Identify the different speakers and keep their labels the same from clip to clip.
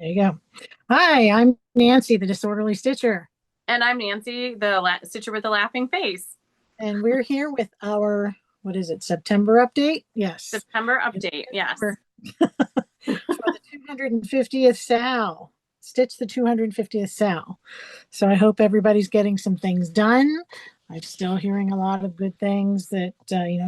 Speaker 1: you go. Hi, I'm Nancy, the disorderly stitcher,
Speaker 2: And I'm Nancy, the stitcher with the laughing face.
Speaker 1: and we're here with our, what is it, September update? Yes.
Speaker 2: September update, yes.
Speaker 1: For the 250th Sal. Stitch the 250th Sal. So I hope everybody's getting some things done. I'm still hearing a lot of good things that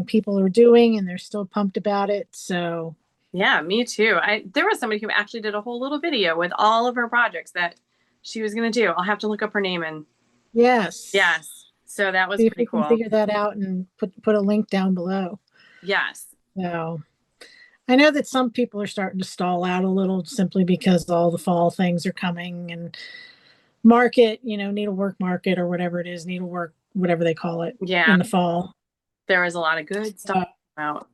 Speaker 1: people are doing, and they're still pumped about it. So
Speaker 2: Yeah, me too. There was somebody who actually did a whole little video with all of her projects that she was going to do. I'll have to look up her name and
Speaker 1: yes,
Speaker 2: yes. So that was
Speaker 1: see if
Speaker 2: pretty
Speaker 1: we can
Speaker 2: cool.
Speaker 1: figure that out and put a link down below.
Speaker 2: Yes.
Speaker 1: So I know that some people are starting to stall out a little simply because all the fall things are coming and market, needlework market or whatever it is, needlework, whatever they call it
Speaker 2: Yeah.
Speaker 1: in the fall.
Speaker 2: There was a lot of good stuff out.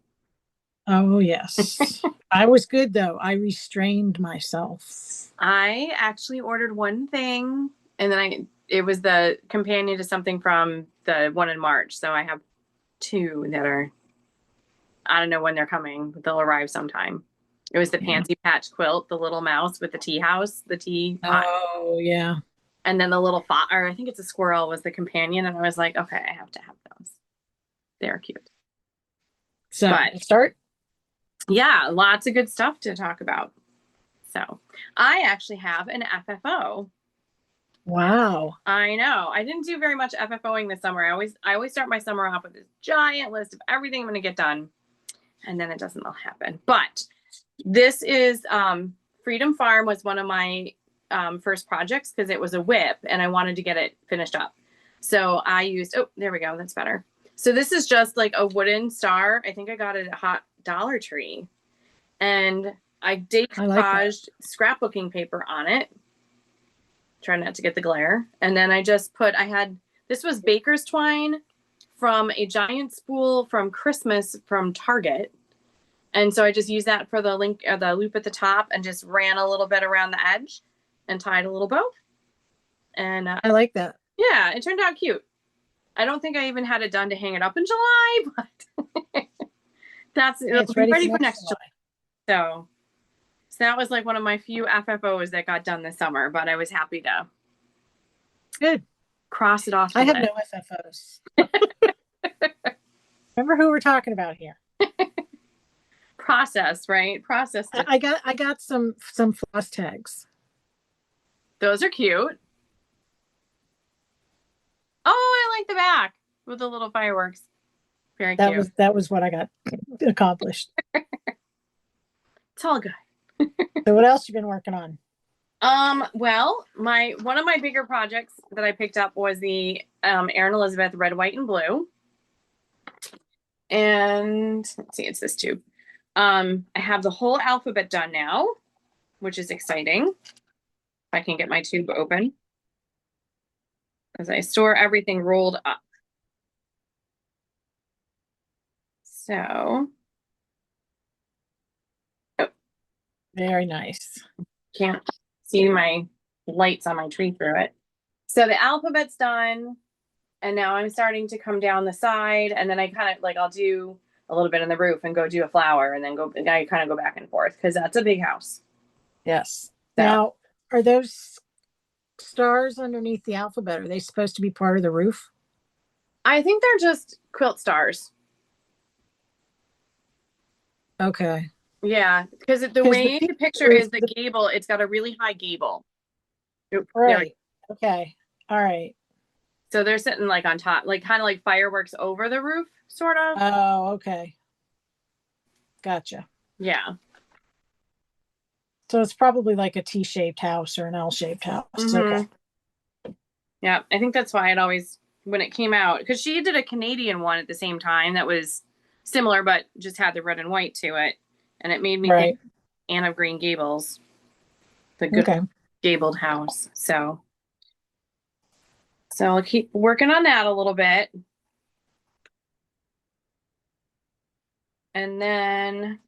Speaker 1: Oh, yes. I was good though. I restrained myself.
Speaker 2: I actually ordered one thing and then it was the companion to something from the one in March. So I have two that are, I don't know when they're coming, but they'll arrive sometime. It was the
Speaker 1: Yeah.
Speaker 2: Pansy Patch quilt, the little mouse with the tea house, the tea pot.
Speaker 1: Oh, yeah.
Speaker 2: And then the little fox, or I think it's a squirrel, was the companion. And I was like, okay, I have to have those. They're cute.
Speaker 1: So
Speaker 2: But
Speaker 1: start.
Speaker 2: yeah, lots of good stuff to talk about. So I actually have an FFO.
Speaker 1: Wow.
Speaker 2: I know. I didn't do very much FFOing this summer. I always start my summer off with this giant list of everything I'm going to get done, and then it doesn't all happen. But this is Freedom Farm was one of my first projects because it was a whip and I wanted to get it finished up. So I used, oh, there we go. That's better. So this is just like a wooden star. I think I got it at Hot Dollar Tree. And I decoupaged scrapbooking paper on it. Try not to get the glare. And then I just this was baker's twine from a giant spool from Christmas from Target. And so I just used that for the loop at the top and just ran a little bit around the edge and tied a little bow. And
Speaker 1: I like that.
Speaker 2: Yeah, it turned out cute. I don't think I even had it done to hang it up in July, but it'll be ready for next July. So that was like one of my few FFOs that got done this summer, but I was happy to cross it off.
Speaker 1: I have no FFOs. Remember who we're talking about here.
Speaker 2: Process, right? Process.
Speaker 1: I got some floss tags.
Speaker 2: Those are cute. Oh, I like the back with the little fireworks. Very cute.
Speaker 1: That was what I got accomplished.
Speaker 2: It's all good.
Speaker 1: So what else you been working on?
Speaker 2: Well, one of my bigger projects that I picked up was the Erin Elizabeth Red, White, and Blue. And let's see, it's this tube. I have the whole alphabet done now, which is exciting. If I can get my tube open. As I store everything rolled up. So. Oh.
Speaker 1: Very nice.
Speaker 2: Can't see my lights on my tree through it. So the alphabet's done. And now I'm starting to come down the side. And then I kind of I'll do a little bit on the roof and go do a flower and then I kind of go back and forth because that's a big house.
Speaker 1: Yes. So. Now, are those stars underneath the alphabet, are they supposed to be part of the roof?
Speaker 2: I think they're just quilt stars.
Speaker 1: Okay.
Speaker 2: Yeah, because the way the picture is the gable, it's got a really high gable.
Speaker 1: Right. Okay. All right.
Speaker 2: So they're sitting like on top, like kind of like fireworks over the roof, sort of.
Speaker 1: Oh, okay. Gotcha.
Speaker 2: Yeah.
Speaker 1: So it's probably like a T-shaped house or an L-shaped house.
Speaker 2: Mm-hmm.
Speaker 1: Okay.
Speaker 2: Yeah, I think that's why it always, when it came out, because she did a Canadian one at the same time that was similar, but just had the red and white to it. And it made me think Anne of Green Gables, the good gabled house. So I'll keep working on that a little bit. And then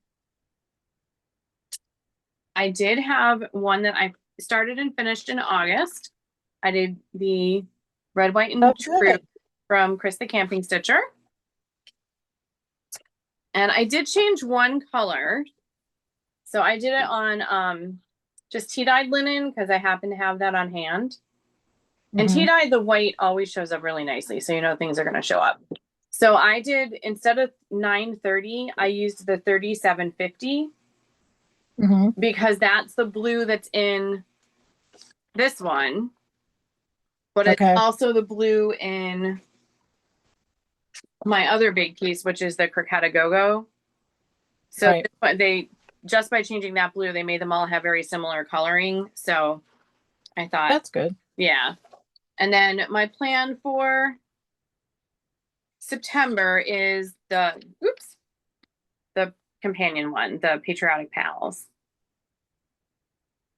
Speaker 2: I did have one that I started and finished in August. I did the Red, White, and Blue from Chris the Camping Stitcher. And I did change one color. So I did it on just tea-dyed linen because I happen to have that on hand. And
Speaker 1: Mhm.
Speaker 2: tea-dye, the white always shows up really nicely, so you know things are going to show up. So I did, instead of 930, I used the 3750
Speaker 1: Mhm.
Speaker 2: because that's the blue that's in this one, but it's
Speaker 1: Okay.
Speaker 2: also the blue in my other big piece, which is the Croqueta Go-Go. So
Speaker 1: Right.
Speaker 2: they, just by changing that blue, they made them all have very similar coloring. So I thought,
Speaker 1: That's good.
Speaker 2: yeah. And then my plan for September is the companion one, the Patriotic Pals.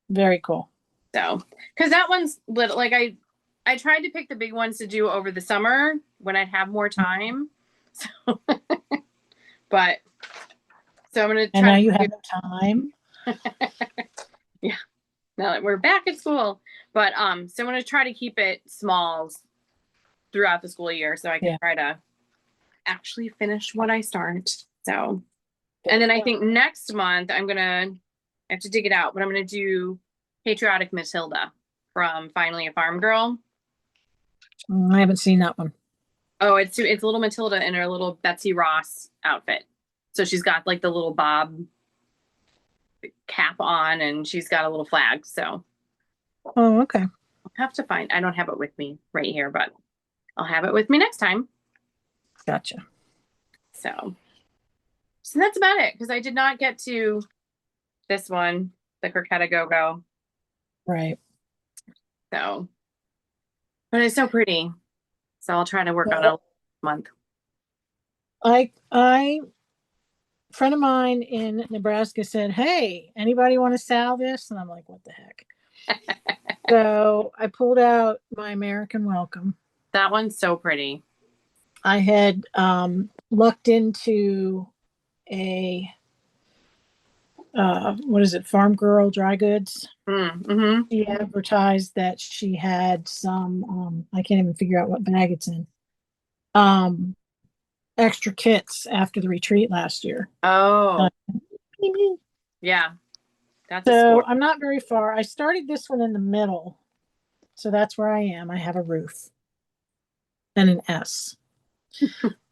Speaker 1: Very cool.
Speaker 2: So, because that one's little, like I tried to pick the big ones to do over the summer when I'd have more time. So, but so I'm gonna
Speaker 1: And now
Speaker 2: try
Speaker 1: you
Speaker 2: to
Speaker 1: have no time.
Speaker 2: yeah, now that we're back at school. But so I'm gonna try to keep it smalls throughout the school year so I can try to actually finish what I start. So, and then I think next month I have to dig it out, but I'm gonna do Patriotic Matilda from Finally a Farm Girl.
Speaker 1: I haven't seen that one.
Speaker 2: Oh, it's little Matilda in her little Betsy Ross outfit. So she's got like the little bob cap on and she's got a little flag. So
Speaker 1: Oh, okay.
Speaker 2: I'll have to find, I don't have it with me right here, but I'll have it with me next time.
Speaker 1: Gotcha.
Speaker 2: So that's about it. Because I did not get to this one, the Croqueta Go-Go.
Speaker 1: Right.
Speaker 2: So, but it's so pretty. So I'll try to work on it
Speaker 1: Well,
Speaker 2: a month.
Speaker 1: friend of mine in Nebraska said, "Hey, anybody want to sell this?" And I'm like, "What the heck?" So I pulled out my American Welcome.
Speaker 2: That one's so pretty.
Speaker 1: I had looked into a what is it, Farm Girl Dry Goods.
Speaker 2: Mm-hmm.
Speaker 1: She advertised that she had some I can't even figure out what bag it's in. Um, extra kits after the retreat last year.
Speaker 2: Oh, yeah. That's a
Speaker 1: So
Speaker 2: score.
Speaker 1: I'm not very far. I started this one in the middle. So that's where I am. I have a roof and an S.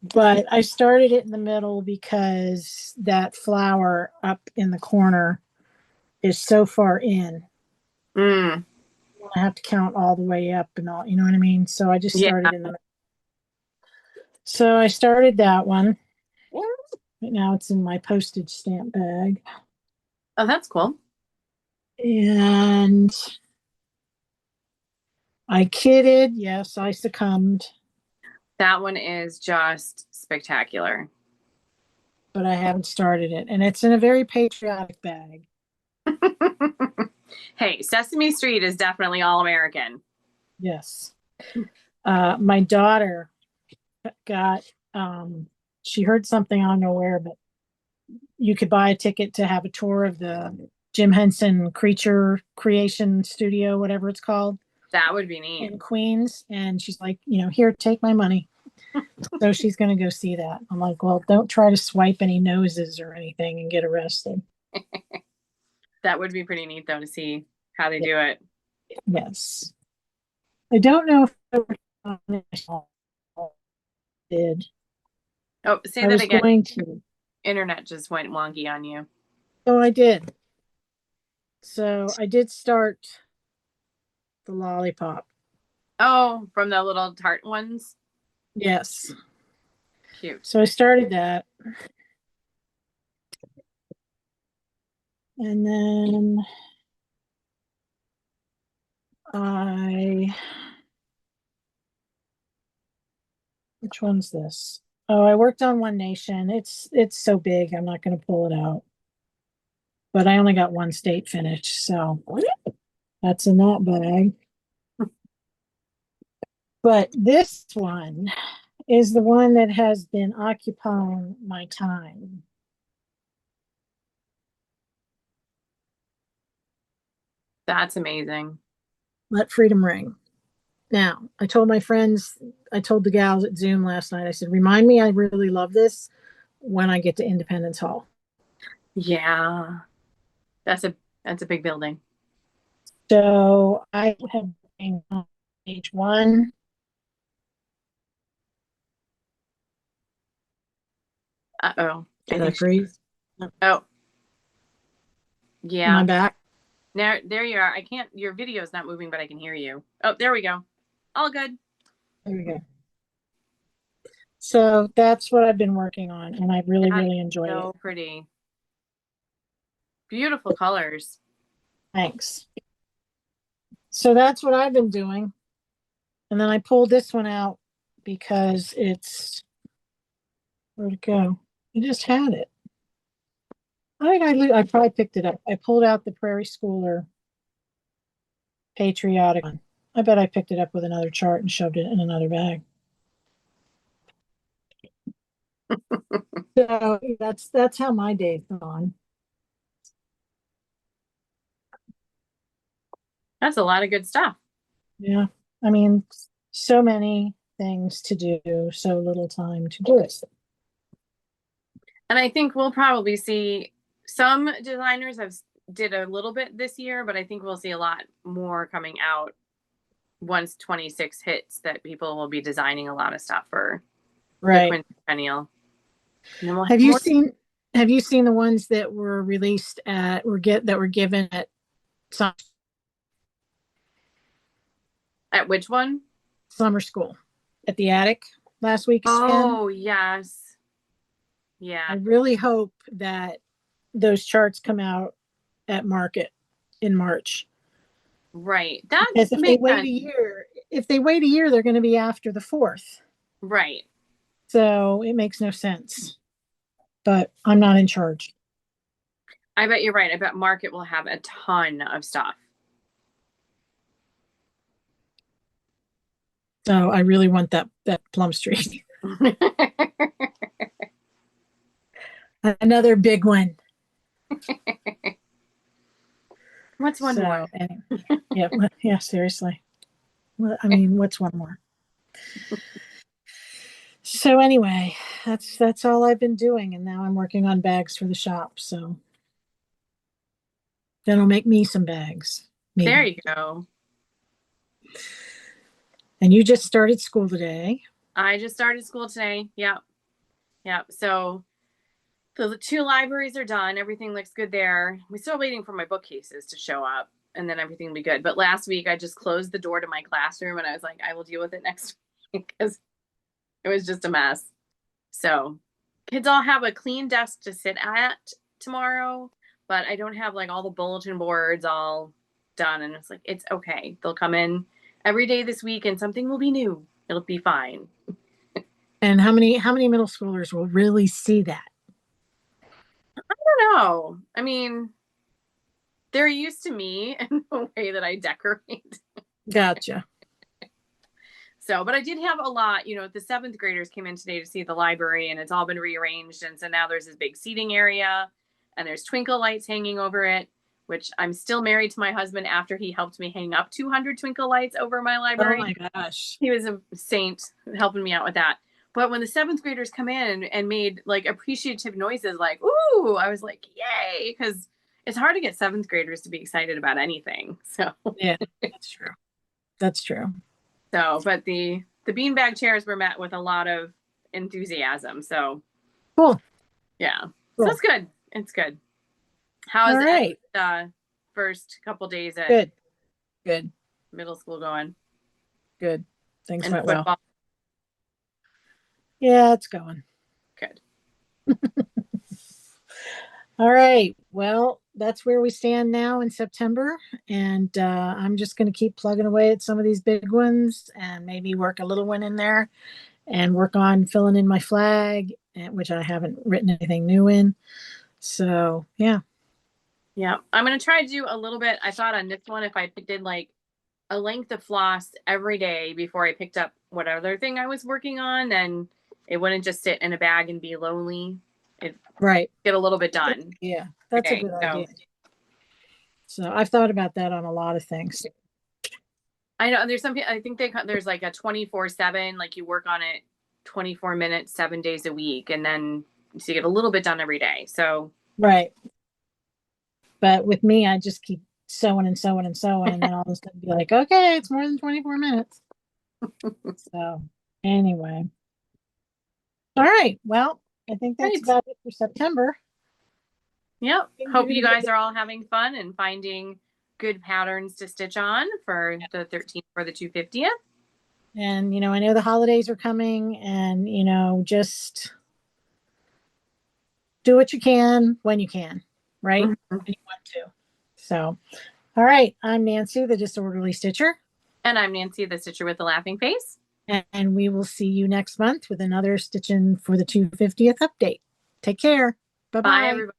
Speaker 1: But I started it in the middle because that flower up in the corner is so far in.
Speaker 2: Mm.
Speaker 1: I have to count all the way up and all, you know what I mean? So I just
Speaker 2: Yeah.
Speaker 1: started in the middle. So I started that one. Right now it's in my postage stamp bag.
Speaker 2: Oh, that's cool.
Speaker 1: And I kidded. Yes, I succumbed,
Speaker 2: That one is just spectacular.
Speaker 1: but I haven't started it. And it's in a very patriotic bag.
Speaker 2: Hey, Sesame Street is definitely all American.
Speaker 1: Yes. My daughter got, she heard something, I don't know where, but you could buy a ticket to have a tour of the Jim Henson Creature Creation Studio, whatever it's called,
Speaker 2: That would be neat.
Speaker 1: in Queens. And she's like, here, take my money. So she's going to go see that. I'm like, well, don't try to swipe any noses or anything and get arrested.
Speaker 2: That would be pretty neat, though, to see how they do it.
Speaker 1: Yes. I don't know if I did.
Speaker 2: Oh, say
Speaker 1: I
Speaker 2: that
Speaker 1: was
Speaker 2: again.
Speaker 1: going to.
Speaker 2: Internet just went wonky on you.
Speaker 1: Oh, I did. So I did start the lollipop.
Speaker 2: Oh, from the little tart ones?
Speaker 1: Yes.
Speaker 2: Cute.
Speaker 1: So I started that. And then which one's this? Oh, I worked on One Nation. It's so big, I'm not going to pull it out. But I only got one state finished, so that's in that bag. But this one is the one that has been occupying my time.
Speaker 2: That's amazing.
Speaker 1: Let Freedom Ring. Now, I told the gals at Zoom last night, I said, remind me I really love this when I get to Independence Hall.
Speaker 2: Yeah. That's a big building.
Speaker 1: So I have been on page one.
Speaker 2: Uh-oh.
Speaker 1: Did I freeze?
Speaker 2: Oh,
Speaker 1: Am I
Speaker 2: yeah.
Speaker 1: back?
Speaker 2: There you are. I can't, your video is not moving, but I can hear you. Oh, there we go. All good.
Speaker 1: There we go. So that's what I've been working on, and I really,
Speaker 2: That's
Speaker 1: really enjoyed
Speaker 2: so
Speaker 1: it.
Speaker 2: pretty. Beautiful colors.
Speaker 1: Thanks. So that's what I've been doing. And then I pulled this one out because it's, where'd it go? I just had it. I probably picked it up. I pulled out the Prairie Schooler patriotic one. I bet I picked it up with another chart and shoved it in another bag. So that's how my day's gone.
Speaker 2: That's a lot of good stuff.
Speaker 1: Yeah. I mean, so many things to do, so little time to do it.
Speaker 2: And I think we'll probably see some designers have did a little bit this year, but I think we'll see a lot more coming out once 26 hits, that people will be designing a lot of stuff for the
Speaker 1: Right.
Speaker 2: quincennial. And then we'll
Speaker 1: Have you
Speaker 2: more.
Speaker 1: seen the ones that were released at that were given at some
Speaker 2: At which one?
Speaker 1: summer school at the attic last weekend?
Speaker 2: Oh, yes.
Speaker 1: I
Speaker 2: Yeah.
Speaker 1: really hope that those charts come out at market in March.
Speaker 2: Right. That
Speaker 1: Because
Speaker 2: makes sense.
Speaker 1: if they wait a year, they're going to be after the 4th.
Speaker 2: Right.
Speaker 1: So it makes no sense. But I'm not in charge.
Speaker 2: I bet you're right. I bet Market will have a ton of stuff.
Speaker 1: So I really want that Plum Street. Another big one.
Speaker 2: What's one more?
Speaker 1: Yeah, seriously. Well, I mean, what's one more? So anyway, that's all I've been doing, and now I'm working on bags for the shop. So then I'll make me some bags, maybe.
Speaker 2: There you go.
Speaker 1: And you just started school today.
Speaker 2: I just started school today. Yep. Yep. So the 2 libraries are done. Everything looks good there. We're still waiting for my bookcases to show up, and then everything will be good. But last week I just closed the door to my classroom and I was like, I will deal with it next week because it was just a mess. So kids all have a clean desk to sit at tomorrow, but I don't have like all the bulletin boards all done. And it's like, it's okay. They'll come in every day this week and something will be new. It'll be fine.
Speaker 1: And how many middle schoolers will really see that?
Speaker 2: I don't know. I mean, they're used to me and the way that I decorate.
Speaker 1: Gotcha.
Speaker 2: So, but I did have a lot, the 7th graders came in today to see the library and it's all been rearranged. And so now there's this big seating area and there's twinkle lights hanging over it, which I'm still married to my husband after he helped me hang up 200 twinkle lights over my library.
Speaker 1: Oh my gosh.
Speaker 2: He was a saint helping me out with that. But when the 7th graders come in and made like appreciative noises, like, ooh, I was like, yay. Cause it's hard to get 7th graders to be excited about anything. So
Speaker 1: Yeah, that's true. That's true.
Speaker 2: So, but the beanbag chairs were met with a lot of enthusiasm. So,
Speaker 1: Cool.
Speaker 2: yeah,
Speaker 1: Cool.
Speaker 2: so it's good. It's good. How is
Speaker 1: right.
Speaker 2: the first couple days at
Speaker 1: Good.
Speaker 2: middle school going?
Speaker 1: Good. Things
Speaker 2: And
Speaker 1: went
Speaker 2: football?
Speaker 1: well. Yeah, it's going.
Speaker 2: Good.
Speaker 1: All right. Well, that's where we stand now in September. And I'm just going to keep plugging away at some of these big ones and maybe work a little one in there and work on filling in my flag, which I haven't written anything new in. So, yeah.
Speaker 2: Yeah. I'm going to try to do a little bit. I thought on this one, if I did like a length of floss every day before I picked up what other thing I was working on, then it wouldn't just sit in a bag and be lonely. It
Speaker 1: Right.
Speaker 2: get a little bit done.
Speaker 1: Yeah, that's a good idea. So I've thought about that on a lot of things.
Speaker 2: I know there's some people, I think there's like a 24/7, like you work on it 24 minutes, 7 days a week. And then so you get a little bit done every day. So,
Speaker 1: Right. But with me, I just keep sewing and sewing and sewing, and then all of a sudden be like, okay, it's more than 24 minutes. So anyway. All right. Well, I think that's
Speaker 2: Great.
Speaker 1: about it for September.
Speaker 2: Yep.
Speaker 1: Things are
Speaker 2: Hope
Speaker 1: gonna
Speaker 2: you
Speaker 1: get
Speaker 2: guys are all having fun and finding good patterns to stitch on for the 13th for the 250th.
Speaker 1: And, I know the holidays are coming, and, just do what you can when you can, right?
Speaker 2: Mhm.
Speaker 1: When you want to. So, all right. I'm Nancy, the Disorderly Stitcher,
Speaker 2: And I'm Nancy, the stitcher with the laughing face.
Speaker 1: and we will see you next month with another Stitching for the 250th update. Take care. Bye
Speaker 2: Bye,
Speaker 1: bye.
Speaker 2: everybody.